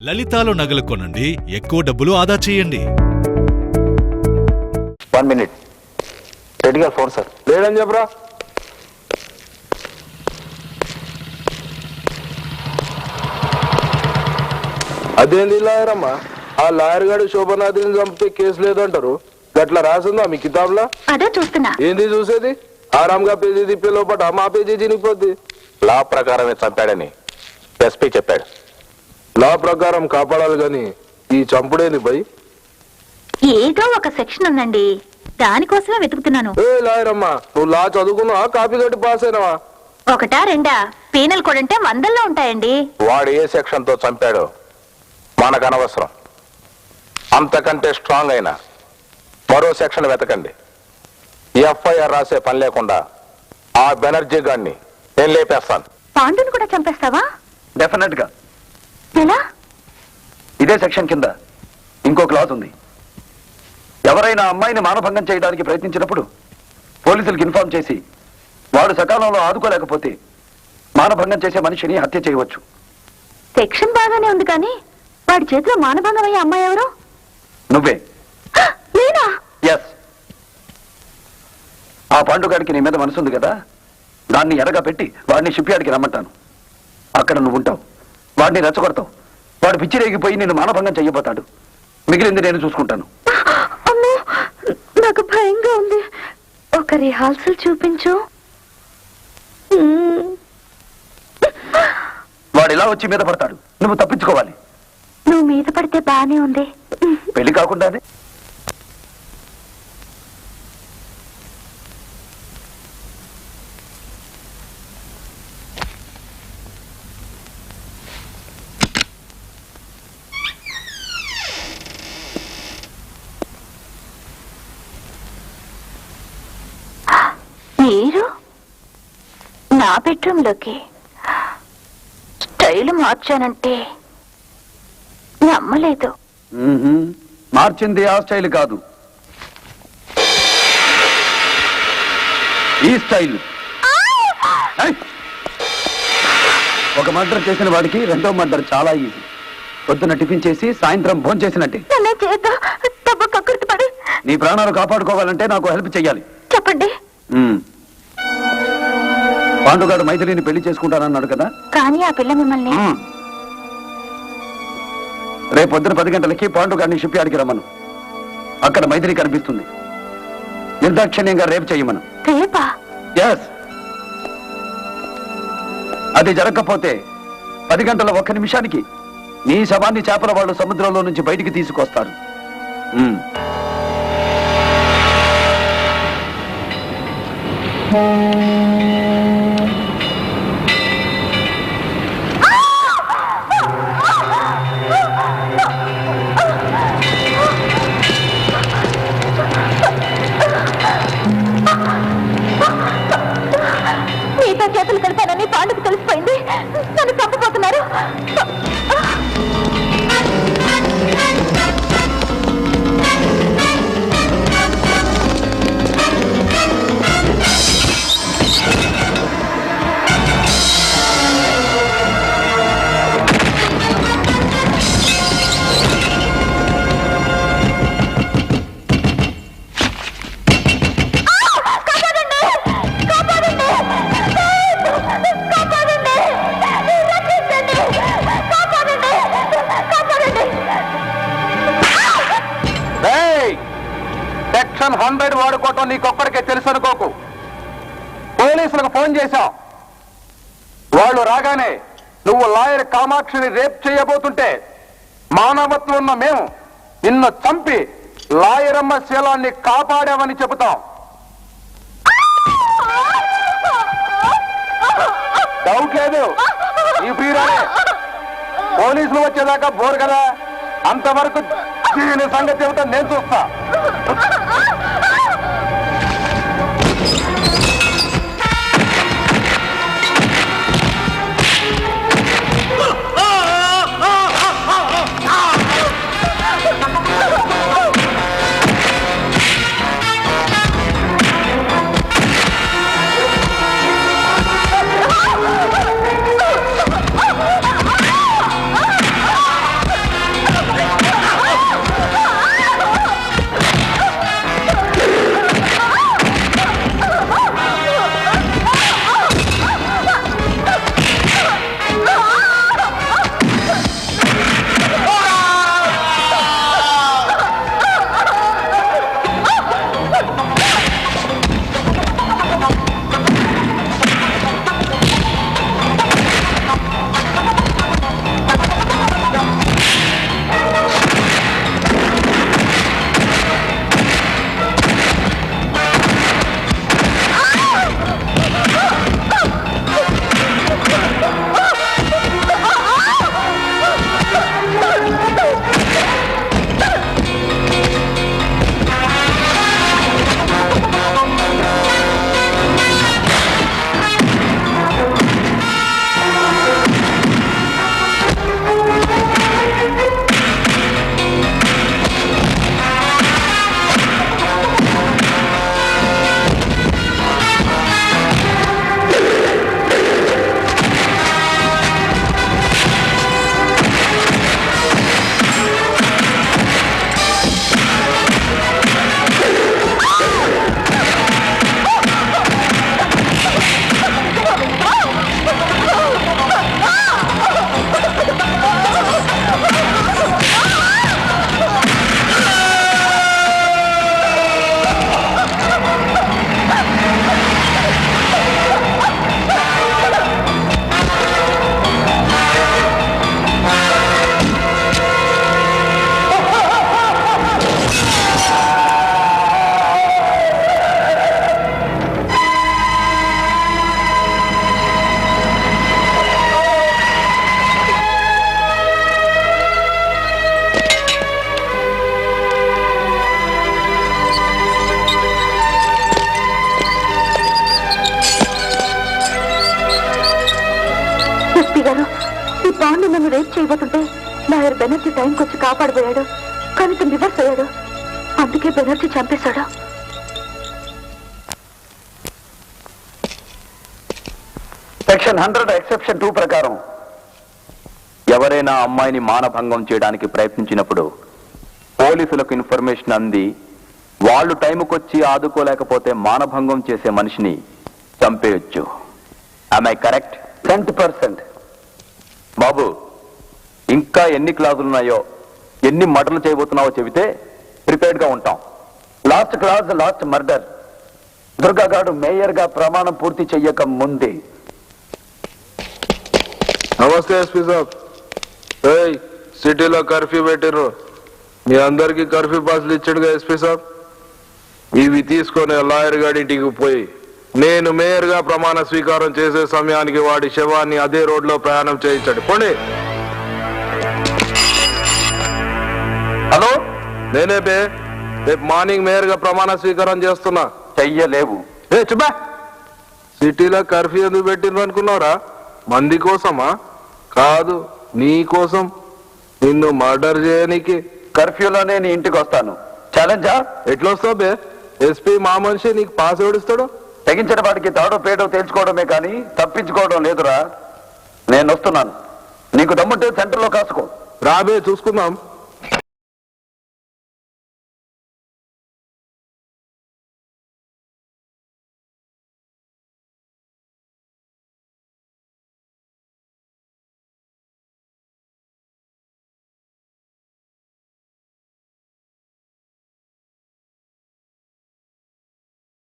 లలితాలో నగలు కొనండి, ఎక్కువ డబ్బులు ఆదా చేయండి. 1 minute. రెడీగా ఫోన్ సార్. లేదని చెప్పరా. అదేంది లాయరమ్మా, ఆ లాయర్ గారు శోభనాథిని చంపితే కేసు లేదంటారు. గట్లా రాసిందా మీ కితాబ్లా? అదే చూస్తున్నా. ఏంది చూసేది? ఆరాంగా పేజీ తిప్పే లోపల మా పేజీ చినిగిపోద్ది. లా ప్రకారమే చంపాడని ఎస్పీ చెప్పాడు. లా ప్రకారం కాపాడాలి గాని ఈ చంపుడేంది భయ్? ఏదో ఒక సెక్షన్ ఉందండి, దానికోసమే వెతుకుతున్నాను. ఏ లాయరమ్మా, నువ్వు లా చదువుకున్నావా? కాపీ కట్టి పాస్ అయినావా? ఒకటా రెండా? పీనల్ కోడ్ అంటే వందల్లో ఉంటాయండి. వాడు ఏ సెక్షన్ తో చంపాడో మనకు అనవసరం. అంతకంటే స్ట్రాంగ్ అయినా మరో సెక్షన్ వెతకండి. ఎఫ్ఐఆర్ రాసే పని లేకుండా ఆ బెనర్జీ గారిని నేను లేపేస్తాను. పాండుని కూడా చంపేస్తావా? డెఫినెట్ గా. ఎలా? ఇదే సెక్షన్ కింద ఇంకో క్లాజ్ ఉంది. ఎవరైనా అమ్మాయిని మానభంగం చేయడానికి ప్రయత్నించినప్పుడు పోలీసులకు ఇన్ఫార్మ్ చేసి వాడు సకాలంలో ఆదుకోలేకపోతే మానభంగం చేసే మనిషిని హత్య చేయవచ్చు. సెక్షన్ బాగానే ఉంది కానీ వాడి చేతిలో మానభంగం అయ్యే అమ్మాయి ఎవరు? నువ్వే. నేనా? ఎస్. ఆ పాండుగాడికి నీ మీద మనసుంది కదా, దాన్ని ఎరగా పెట్టి వాడిని షిప్ యార్డ్కి రమ్మంటాను. అక్కడ నువ్వు ఉంటావు, వాడిని రెచ్చగొడతావు. వాడు పిచ్చి రేగిపోయి నిన్ను మానభంగం చెయ్యబోతాడు. మిగిలింది నేను చూసుకుంటాను. అమ్మో, నాకు భయంగా ఉంది. ఒక రిహార్సల్ చూపించు. వాడు ఇలా వచ్చి మీద పడతాడు, నువ్వు తప్పించుకోవాలి. నువ్వు మీద పడితే బానే ఉంది. పెళ్లి కాకుండానే. మీరు నా బెడ్రూమ్ లోకి స్టైల్ మార్చానంటే నమ్మలేదు. మార్చింది ఆ స్టైల్ కాదు, ఈ స్టైల్. ఒక మర్డర్ చేసిన వాడికి రెండో మర్డర్ చాలా ఈజీ. పొద్దున్న టిఫిన్ చేసి సాయంత్రం భోజనం చేసినట్టే. నీ ప్రాణాలు కాపాడుకోవాలంటే నాకు హెల్ప్ చెయ్యాలి. చెప్పండి. పాండుగాడు మైథిలిని పెళ్లి చేసుకుంటానన్నాడు కదా. కానీ ఆ పిల్ల మిమ్మల్ని రేపు పొద్దున 10 గంటలకి పాండుగాడిని షిప్ యార్డ్కి రమ్మను. అక్కడ మైథిలి కనిపిస్తుంది. నిర్దాక్షిణ్యంగా రేపు చెయ్యమను. రేపా? ఎస్. అది జరగకపోతే 10 గంటల 1 నిమిషానికి నీ శవాన్ని చేపల వాళ్ళు సముద్రంలో నుంచి బయటికి తీసుకొస్తారు. మీతో చేతులు కలిపానని పాండుకు తెలిసిపోయింది. నన్ను చంపబోతున్నారు. సెక్షన్ 100 వాడుకోవటం నీకొక్కడికే తెలుసు అనుకోకు. పోలీసులకు ఫోన్ చేశావు. వాళ్ళు రాగానే నువ్వు లాయర్ కామాక్షిని రేప్ చేయబోతుంటే మానవత్వం ఉన్న మేము నిన్ను చంపి లాయరమ్మ శీలాన్ని కాపాడామని చెబుతాం. డౌట్ లేదు, ఈ ప్రియురాలే. పోలీసులు వచ్చేదాకా బోరు కదా, అంతవరకు దీని సంగతి చెబుతా నేను చూస్తా. నన్ను రేప్ చేయబోతుంటే లాయర్ బెనర్జీ టైంకి వచ్చి కాపాడబోయాడు. కానీ తను రివర్స్ అయ్యాడు. అందుకే బెనర్జీ చంపేశాడు. సెక్షన్ 100 ఎక్సెప్షన్ 2 ప్రకారం ఎవరైనా అమ్మాయిని మానభంగం చేయడానికి ప్రయత్నించినప్పుడు పోలీసులకు ఇన్ఫర్మేషన్ అంది వాళ్ళు టైంకొచ్చి ఆదుకోలేకపోతే మానభంగం చేసే మనిషిని చంపేయొచ్చు. I correct? 100%. బాబు, ఇంకా ఎన్ని క్లాజులున్నాయో, ఎన్ని మర్డర్లు చేయబోతున్నావో చెబితే ప్రిపేర్డ్ గా ఉంటాం. Last clause last murder. దుర్గాగాడు మేయర్ గా ప్రమాణం పూర్తి చెయ్యక ముందే. నమస్తే ఎస్పీ సాబ్. ఏయ్, సిటీలో కర్ఫ్యూ పెట్టిర్రు. మీ అందరికి కర్ఫ్యూ పాసులు ఇచ్చాడుగా ఎస్పీ సాబ్. ఇవి తీసుకొని లాయర్ గారి ఇంటికి పోయి నేను మేయర్ గా ప్రమాణ స్వీకారం చేసే సమయానికి వాడి శవాన్ని అదే రోడ్లో ప్రయాణం చేయించండి. పోండి. హలో, నేనే బే. రేపు మార్నింగ్ మేయర్ గా ప్రమాణ స్వీకారం చేస్తున్నా. చెయ్యలేవు. చెప్పా, సిటీలో కర్ఫ్యూ ఎందుకు పెట్టిండ్రు అనుకున్నావురా? మంది కోసమా? కాదు, నీ కోసం. నిన్ను మర్డర్ చేయడానికి. కర్ఫ్యూలోనే నీ ఇంటికి వస్తాను. ఛాలెంజా? ఎట్లా వస్తావు బే? ఎస్పీ మా మనిషి నీకు పాస్ ఎవడిస్తాడు? తెగించిన వాడికి తాడో పేడో తేల్చుకోవడమే కానీ తప్పించుకోవడం లేదురా. నేను వస్తున్నాను. నీకు దమ్ముంటే సెంటర్లో కాసుకో. రాబే, చూసుకుందాం.